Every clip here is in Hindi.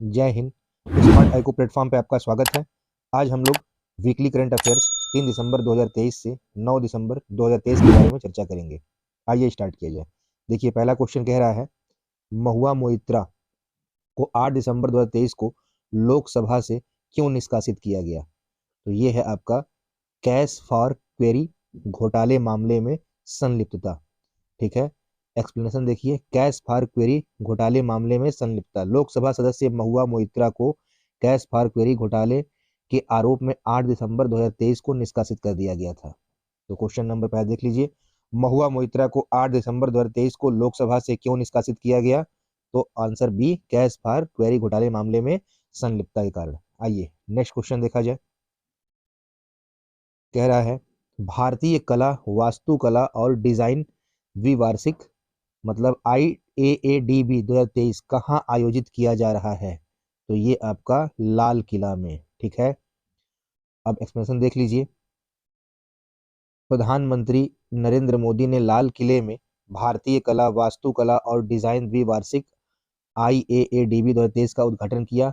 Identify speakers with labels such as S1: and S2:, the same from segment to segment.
S1: जय हिंद। स्मार्ट आईको प्लेटफॉर्म पे आपका स्वागत है। आज हम लोग वीकली करंट अफेयर्स 3 दिसंबर 2023 से 9 दिसंबर 2023 के बारे में चर्चा करेंगे। आइए स्टार्ट किया जाए। देखिए, पहला क्वेश्चन कह रहा है, महुआ मोइत्रा को 8 दिसंबर 2023 को लोकसभा से क्यों निष्कासित किया गया? तो ये है आपका कैश फॉर क्वेरी घोटाले मामले में संलिप्तता। ठीक है, एक्सप्लेनेशन देखिए। कैश फॉर क्वेरी घोटाले मामले में संलिप्तता। लोकसभा सदस्य महुआ मोइत्रा को कैश फॉर क्वेरी घोटाले के आरोप में 8 दिसंबर 2023 को निष्कासित कर दिया गया था। तो क्वेश्चन नंबर पहले देख लीजिए, महुआ मोइत्रा को 8 दिसंबर 2023 को लोकसभा से क्यों निष्कासित किया गया? तो answer B, cash for query घोटाले मामले में संलिप्तता के कारण। आइए नेक्स्ट क्वेश्चन देखा जाए। कह रहा है, भारतीय कला, वास्तुकला और डिजाइन द्विवार्षिक मतलब IAADB 2023 कहाँ आयोजित किया जा रहा है? तो ये आपका लाल किला में। ठीक है, अब एक्सप्लेनेशन देख लीजिए। प्रधानमंत्री नरेंद्र मोदी ने लाल किले में भारतीय कला, वास्तुकला और डिजाइन द्विवार्षिक IAADB 2023 का उद्घाटन किया।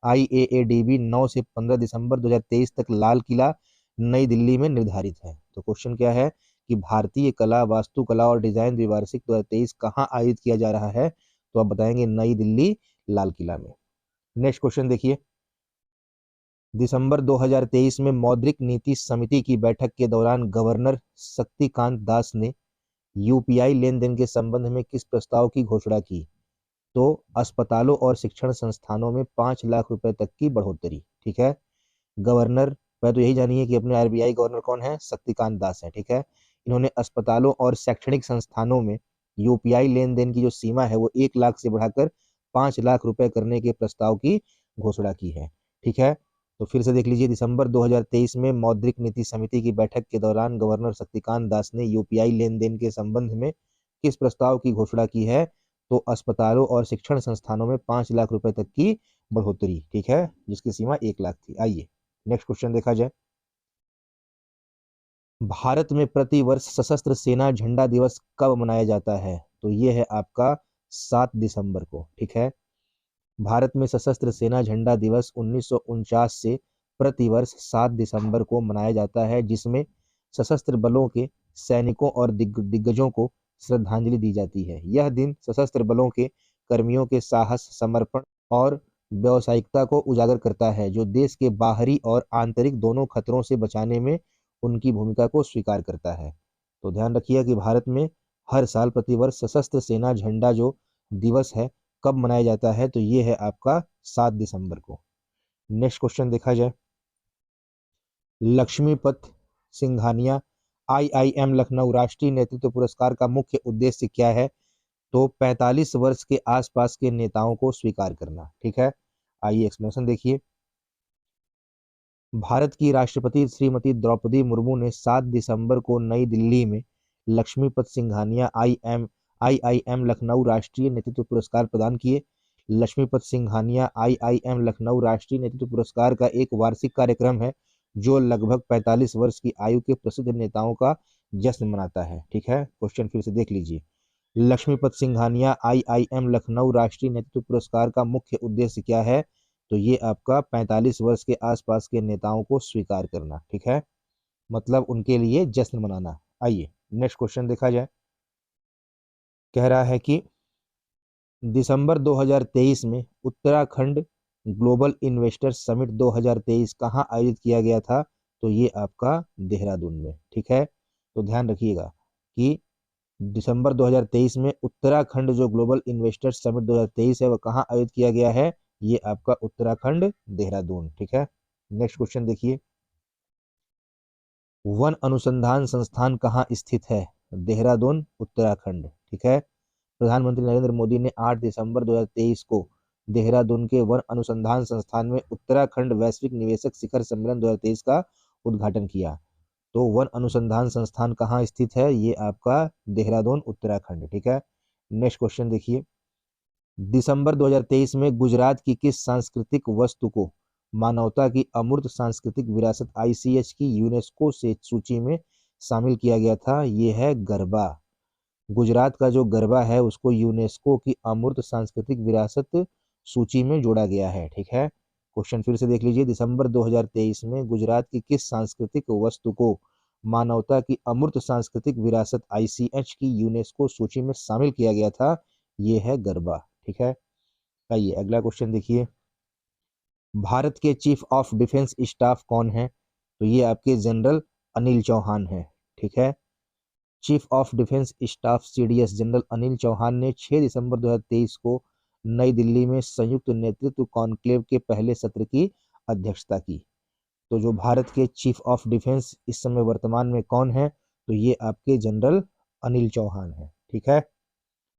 S1: IAADB 9 से 15 दिसंबर 2023 तक लाल किला, नई दिल्ली में निर्धारित है। तो क्वेश्चन क्या है कि भारतीय कला, वास्तुकला और डिजाइन द्विवार्षिक 2023 कहाँ आयोजित किया जा रहा है? तो आप बताएंगे नई दिल्ली, लाल किला में। नेक्स्ट क्वेश्चन देखिए, दिसंबर 2023 में मौद्रिक नीति समिति की बैठक के दौरान गवर्नर शक्तिकांत दास ने UPI लेन देन के संबंध में किस प्रस्ताव की घोषणा की? तो अस्पतालों और शिक्षण संस्थानों में 5 लाख रुपए तक की बढ़ोतरी। ठीक है, गवर्नर, पहले तो यही जानिए कि अपने RBI गवर्नर कौन है? शक्तिकांत दास है। ठीक है, इन्होंने अस्पतालों और शैक्षणिक संस्थानों में UPI लेन देन की जो सीमा है वो 1 लाख से बढ़ाकर 5 लाख रुपए करने के प्रस्ताव की घोषणा की है। ठीक है, तो फिर से देख लीजिए, दिसंबर 2023 में मौद्रिक नीति समिति की बैठक के दौरान गवर्नर शक्तिकांत दास ने UPI लेन देन के संबंध में किस प्रस्ताव की घोषणा की है? तो अस्पतालों और शिक्षण संस्थानों में 5 लाख रुपए तक की बढ़ोतरी। ठीक है, जिसकी सीमा 1 लाख थी। आइए नेक्स्ट क्वेश्चन देखा जाए। भारत में प्रति वर्ष सशस्त्र सेना झंडा दिवस कब मनाया जाता है? तो ये है आपका 7 दिसंबर को। ठीक है, भारत में सशस्त्र सेना झंडा दिवस 1949 से प्रतिवर्ष 7 दिसंबर को मनाया जाता है, जिसमें सशस्त्र बलों के सैनिकों और दिग्गजों को श्रद्धांजलि दी जाती है। यह दिन सशस्त्र बलों के कर्मियों के साहस, समर्पण और व्यावसायिकता को उजागर करता है, जो देश के बाहरी और आंतरिक दोनों खतरों से बचाने में उनकी भूमिका को स्वीकार करता है। तो ध्यान रखिए कि भारत में हर साल प्रतिवर्ष सशस्त्र सेना झंडा जो दिवस है कब मनाया जाता है? तो ये है आपका 7 दिसंबर को। नेक्स्ट क्वेश्चन देखा जाए। लक्ष्मीपत सिंघानिया IIM लखनऊ राष्ट्रीय नेतृत्व पुरस्कार का मुख्य उद्देश्य क्या है? तो 45 वर्ष के आसपास के नेताओं को स्वीकार करना। ठीक है, आइए एक्सप्लेनेशन देखिए। भारत की राष्ट्रपति श्रीमती द्रौपदी मुर्मू ने 7 दिसंबर को नई दिल्ली में लक्ष्मीपत सिंघानिया IIM लखनऊ राष्ट्रीय नेतृत्व पुरस्कार प्रदान किए। लक्ष्मीपत सिंघानिया IIM लखनऊ राष्ट्रीय नेतृत्व पुरस्कार का एक वार्षिक कार्यक्रम है जो लगभग 45 वर्ष की आयु के प्रसिद्ध नेताओं का जश्न मनाता है। ठीक है, क्वेश्चन फिर से देख लीजिए। लक्ष्मीपत सिंघानिया IIM लखनऊ राष्ट्रीय नेतृत्व पुरस्कार का मुख्य उद्देश्य क्या है? तो ये आपका 45 वर्ष के आसपास के नेताओं को स्वीकार करना। ठीक है, मतलब उनके लिए जश्न मनाना। आइए नेक्स्ट क्वेश्चन देखा जाए। कह रहा है कि दिसंबर 2023 में उत्तराखंड ग्लोबल इन्वेस्टर समिट 2023 कहाँ आयोजित किया गया था? तो ये आपका देहरादून में। ठीक है, तो ध्यान रखिएगा कि दिसंबर 2023 में उत्तराखंड जो ग्लोबल इन्वेस्टर समिट 2023 है वह कहाँ आयोजित किया गया है? ये आपका उत्तराखंड, देहरादून। ठीक है, नेक्स्ट क्वेश्चन देखिए। वन अनुसंधान संस्थान कहाँ स्थित है? देहरादून, उत्तराखंड। ठीक है, प्रधानमंत्री नरेंद्र मोदी ने 8 दिसंबर 2023 को देहरादून के वन अनुसंधान संस्थान में उत्तराखंड वैश्विक निवेशक शिखर सम्मेलन 2023 का उद्घाटन किया। तो वन अनुसंधान संस्थान कहाँ स्थित है? ये आपका देहरादून, उत्तराखंड। ठीक है, नेक्स्ट क्वेश्चन देखिए। दिसंबर 2023 में गुजरात की किस सांस्कृतिक वस्तु को मानवता की अमूर्त सांस्कृतिक विरासत ICH की यूनेस्को से सूची में शामिल किया गया था? ये है गरबा। गुजरात का जो गरबा है उसको यूनेस्को की अमूर्त सांस्कृतिक विरासत सूची में जोड़ा गया है। ठीक है, क्वेश्चन फिर से देख लीजिए। दिसंबर 2023 में गुजरात की किस सांस्कृतिक वस्तु को मानवता की अमूर्त सांस्कृतिक विरासत ICH की यूनेस्को सूची में शामिल किया गया था? ये है गरबा। ठीक है, आइए अगला क्वेश्चन देखिए। भारत के चीफ ऑफ डिफेंस स्टाफ कौन है? तो ये आपके जनरल अनिल चौहान है। ठीक है, chief of defence staff CDS general Anil Chauhan ने 6 दिसंबर 2023 को नई दिल्ली में संयुक्त नेतृत्व कॉन्क्लेव के पहले सत्र की अध्यक्षता की। तो जो भारत के चीफ ऑफ डिफेंस इस समय वर्तमान में कौन है? तो ये आपके जनरल अनिल चौहान है। ठीक है,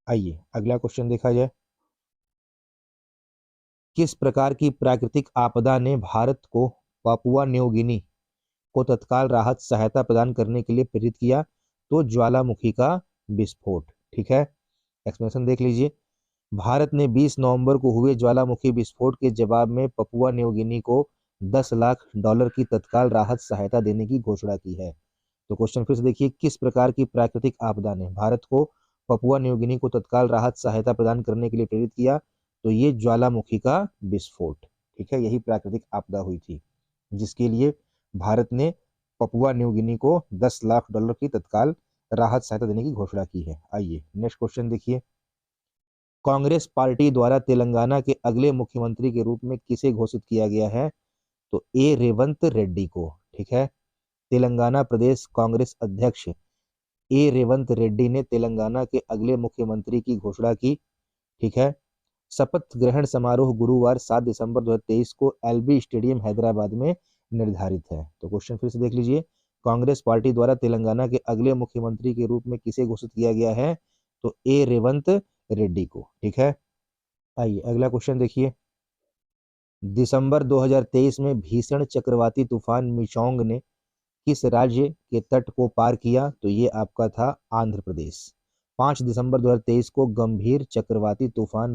S1: आइए अगला क्वेश्चन देखा जाए। किस प्रकार की प्राकृतिक आपदा ने भारत को पापुआ न्यू गिनी को तत्काल राहत सहायता प्रदान करने के लिए प्रेरित किया? तो ज्वालामुखी का विस्फोट। ठीक है, एक्सप्लेनेशन देख लीजिए। भारत ने 20 नवंबर को हुए ज्वालामुखी विस्फोट के जवाब में पपुआ न्यू गिनी को $10 लाख की तत्काल राहत सहायता देने की घोषणा की है। तो क्वेश्चन फिर से देखिए, किस प्रकार की प्राकृतिक आपदा ने भारत को पपुआ न्यू गिनी को तत्काल राहत सहायता प्रदान करने के लिए प्रेरित किया? तो ये ज्वालामुखी का विस्फोट। ठीक है, यही प्राकृतिक आपदा हुई थी जिसके लिए भारत ने पपुआ न्यू गिनी को $10 लाख की तत्काल राहत सहायता देने की घोषणा की है। आइए नेक्स्ट क्वेश्चन देखिए। कांग्रेस पार्टी द्वारा तेलंगाना के अगले मुख्यमंत्री के रूप में किसे घोषित किया गया है? तो रेवंत रेड्डी को। ठीक है, तेलंगाना प्रदेश कांग्रेस अध्यक्ष रेवंत रेड्डी ने तेलंगाना के अगले मुख्यमंत्री की घोषणा की। ठीक है, शपथ ग्रहण समारोह गुरुवार 7 दिसंबर 2023 को LB स्टेडियम हैदराबाद में निर्धारित है। तो क्वेश्चन फिर से देख लीजिए। कांग्रेस पार्टी द्वारा तेलंगाना के अगले मुख्यमंत्री के रूप में किसे घोषित किया गया है? तो रेवंत रेड्डी को। ठीक है, आइए अगला क्वेश्चन देखिए। दिसंबर 2023 में भीषण चक्रवाती तूफान मिचोंग ने किस राज्य के तट को पार किया? तो ये आपका था आंध्र प्रदेश। 5 दिसंबर 2023 को गंभीर चक्रवाती तूफान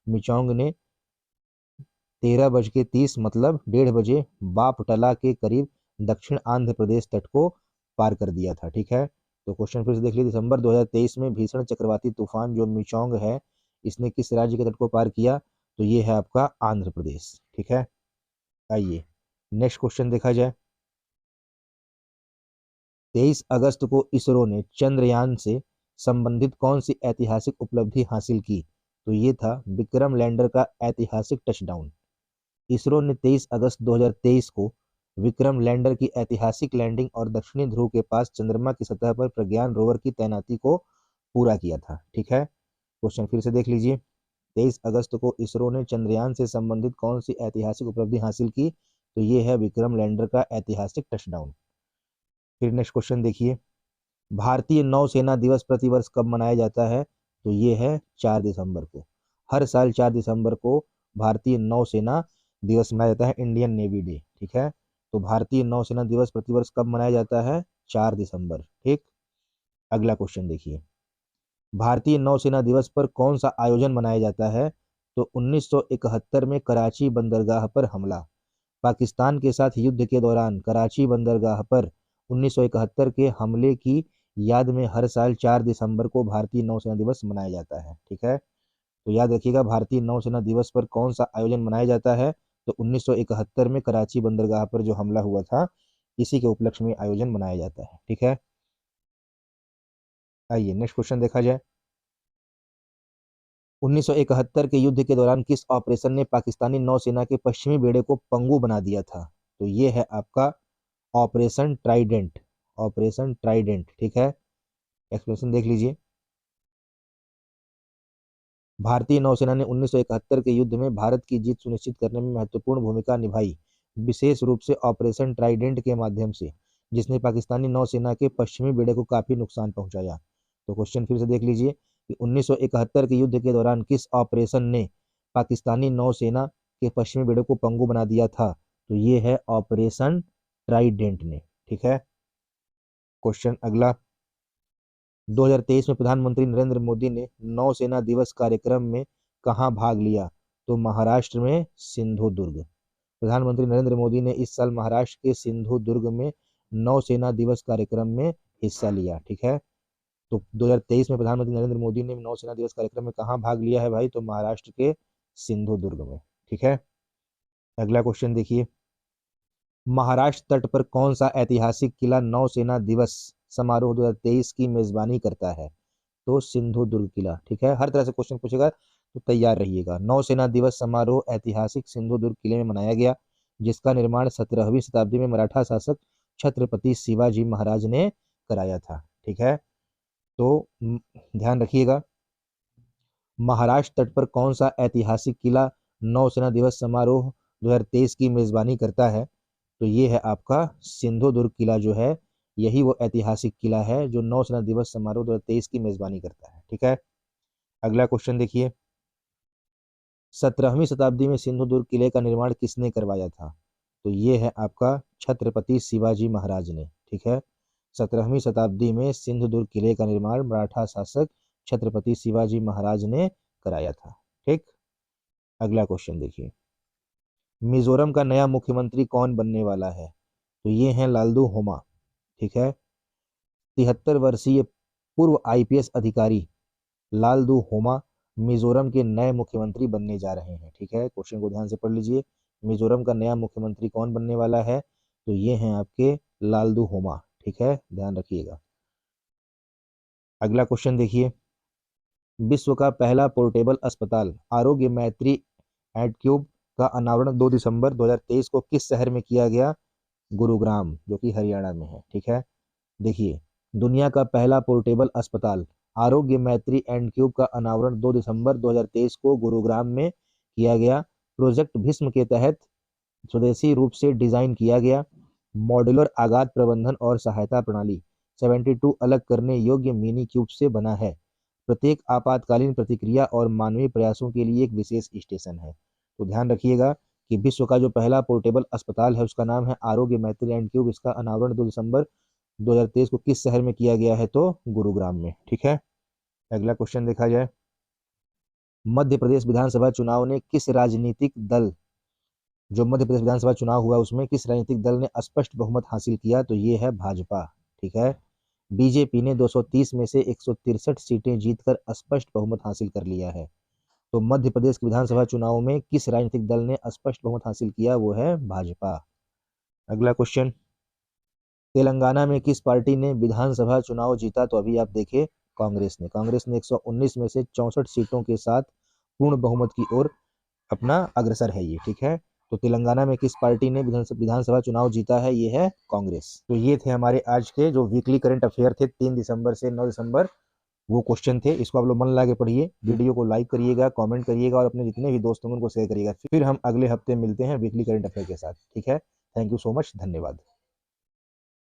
S1: मिचोंग ने 13:30 मतलब 1:30 बापटला के करीब दक्षिण आंध्र प्रदेश तट को पार कर दिया था। ठीक है, तो क्वेश्चन फिर से देख लीजिए। दिसंबर 2023 में भीषण चक्रवाती तूफान जो मिचोंग है इसने किस राज्य के तट को पार किया? तो ये है आपका आंध्र प्रदेश। ठीक है, आइए नेक्स्ट क्वेश्चन देखा जाए। 23 अगस्त को इसरो ने चंद्रयान से संबंधित कौन सी ऐतिहासिक उपलब्धि हासिल की? तो ये था विक्रम लैंडर का ऐतिहासिक टचडाउन। इसरो ने 23 अगस्त 2023 को विक्रम लैंडर की ऐतिहासिक लैंडिंग और दक्षिणी ध्रुव के पास चंद्रमा की सतह पर प्रज्ञान रोवर की तैनाती को पूरा किया था। ठीक है, क्वेश्चन फिर से देख लीजिए। 23 अगस्त को इसरो ने चंद्रयान से संबंधित कौन सी ऐतिहासिक उपलब्धि हासिल की? तो ये है विक्रम लैंडर का ऐतिहासिक टचडाउन। फिर नेक्स्ट क्वेश्चन देखिए। भारतीय नौसेना दिवस प्रतिवर्ष कब मनाया जाता है? तो ये है 4 दिसंबर को। हर साल 4 दिसंबर को भारतीय नौसेना दिवस मनाया जाता है, इंडियन नेवी डे। ठीक है, तो भारतीय नौसेना दिवस प्रतिवर्ष कब मनाया जाता है? 4 दिसंबर। ठीक, अगला क्वेश्चन देखिए। भारतीय नौसेना दिवस पर कौन सा आयोजन मनाया जाता है? तो 1971 में कराची बंदरगाह पर हमला। पाकिस्तान के साथ युद्ध के दौरान कराची बंदरगाह पर 1971 के हमले की याद में हर साल 4 दिसंबर को भारतीय नौसेना दिवस मनाया जाता है। ठीक है, तो याद रखिएगा भारतीय नौसेना दिवस पर कौन सा आयोजन मनाया जाता है? तो 1971 में कराची बंदरगाह पर जो हमला हुआ था इसी के उपलक्ष्य में आयोजन मनाया जाता है। ठीक है, आइए नेक्स्ट क्वेश्चन देखा जाए। 1971 के युद्ध के दौरान किस ऑपरेशन ने पाकिस्तानी नौसेना के पश्चिमी बेड़े को पंगु बना दिया था? तो ये है आपका ऑपरेशन ट्राइडेंट। Operation Trident. ठीक है, एक्सप्लेनेशन देख लीजिए। भारतीय नौसेना ने 1971 के युद्ध में भारत की जीत सुनिश्चित करने में महत्वपूर्ण भूमिका निभाई, विशेष रूप से ऑपरेशन ट्राइडेंट के माध्यम से, जिसने पाकिस्तानी नौसेना के पश्चिमी बेड़े को काफी नुकसान पहुंचाया। तो क्वेश्चन फिर से देख लीजिए कि 1971 के युद्ध के दौरान किस ऑपरेशन ने पाकिस्तानी नौसेना के पश्चिमी बेड़े को पंगु बना दिया था? तो ये है ऑपरेशन ट्राइडेंट ने। ठीक है, क्वेश्चन अगला। 2023 में प्रधानमंत्री नरेंद्र मोदी ने नौसेना दिवस कार्यक्रम में कहां भाग लिया? तो महाराष्ट्र में सिंधुदुर्ग। प्रधानमंत्री नरेंद्र मोदी ने इस साल महाराष्ट्र के सिंधुदुर्ग में नौसेना दिवस कार्यक्रम में हिस्सा लिया। ठीक है, तो 2023 में प्रधानमंत्री नरेंद्र मोदी ने नौसेना दिवस कार्यक्रम में कहां भाग लिया है भाई? तो महाराष्ट्र के सिंधुदुर्ग में। ठीक है, अगला क्वेश्चन देखिए, महाराष्ट्र तट पर कौन सा ऐतिहासिक किला नौसेना दिवस समारोह 2023 की मेजबानी करता है? तो सिंधुदुर्ग किला। ठीक है, हर तरह से क्वेश्चन पूछेगा तो तैयार रहिएगा। नौसेना दिवस समारोह ऐतिहासिक सिंधुदुर्ग किले में मनाया गया, जिसका निर्माण 17वीं शताब्दी में मराठा शासक छत्रपति शिवाजी महाराज ने कराया था। ठीक है, तो ध्यान रखिएगा, महाराष्ट्र तट पर कौन सा ऐतिहासिक किला नौसेना दिवस समारोह 2023 की मेजबानी करता है? तो ये है आपका सिंधुदुर्ग किला जो है, यही वो ऐतिहासिक किला है जो नौसेना दिवस समारोह 2023 की मेजबानी करता है। ठीक है, अगला क्वेश्चन देखिए, 17वीं शताब्दी में सिंधुदुर्ग किले का निर्माण किसने करवाया था? तो ये है आपका छत्रपति शिवाजी महाराज ने। ठीक है, 17वीं शताब्दी में सिंधुदुर्ग किले का निर्माण मराठा शासक छत्रपति शिवाजी महाराज ने कराया था। ठीक, अगला क्वेश्चन देखिए, मिजोरम का नया मुख्यमंत्री कौन बनने वाला है? तो ये है लालदू होमा। ठीक है, 73 वर्षीय पूर्व आईपीएस अधिकारी लालदू होमा मिजोरम के नए मुख्यमंत्री बनने जा रहे हैं। ठीक है, क्वेश्चन को ध्यान से पढ़ लीजिए, मिजोरम का नया मुख्यमंत्री कौन बनने वाला है? तो ये हैं आपके लालदू होमा। ठीक है, ध्यान रखिएगा। अगला क्वेश्चन देखिए, विश्व का पहला पोर्टेबल अस्पताल आरोग्य मैत्री एडक्यूब का अनावरण 2 दिसंबर 2023 को किस शहर में किया गया? गुरुग्राम, जो कि हरियाणा में है। ठीक है, देखिए, दुनिया का पहला पोर्टेबल अस्पताल आरोग्य मैत्री एंड क्यूब का अनावरण 2 दिसंबर 2023 को गुरुग्राम में किया गया। प्रोजेक्ट भीष्म के तहत स्वदेशी रूप से डिजाइन किया गया मॉड्यूलर आघात प्रबंधन और सहायता प्रणाली 72 अलग करने योग्य मिनी क्यूब से बना है। प्रत्येक आपातकालीन प्रतिक्रिया और मानवीय प्रयासों के लिए एक विशेष स्टेशन है। तो ध्यान रखिएगा कि विश्व का जो पहला पोर्टेबल अस्पताल है उसका नाम है आरोग्य मैत्री एंड क्यूब। इसका अनावरण 2 दिसंबर 2023 को किस शहर में किया गया है? तो गुरुग्राम में। ठीक है, अगला क्वेश्चन देखा जाए, मध्य प्रदेश विधानसभा चुनाव ने किस राजनीतिक दल, जो मध्य प्रदेश विधानसभा चुनाव हुआ उसमें किस राजनीतिक दल ने स्पष्ट बहुमत हासिल किया? तो ये है भाजपा। ठीक है, बीजेपी ने 230 में से 163 सीटें जीतकर स्पष्ट बहुमत हासिल कर लिया है। तो मध्य प्रदेश के विधानसभा चुनाव में किस राजनीतिक दल ने स्पष्ट बहुमत हासिल किया? वो है भाजपा। अगला क्वेश्चन, तेलंगाना में किस पार्टी ने विधानसभा चुनाव जीता? तो अभी आप देखें, कांग्रेस ने 119 में से 64 सीटों के साथ पूर्ण बहुमत की ओर अपना अग्रसर है ये। ठीक है, तो तेलंगाना में किस पार्टी ने विधानसभा चुनाव जीता है? ये है कांग्रेस। तो ये थे हमारे आज के जो वीकली करंट अफेयर थे 3 दिसंबर से 9 दिसंबर, वो क्वेश्चन थे। इसको आप लोग मन लगा के पढ़िए, वीडियो को लाइक करिएगा, कमेंट करिएगा और अपने जितने भी दोस्त होंगे उनको शेयर करिएगा। फिर हम अगले हफ्ते मिलते हैं वीकली करंट अफेयर के साथ। ठीक है, थैंक यू सो मच, धन्यवाद।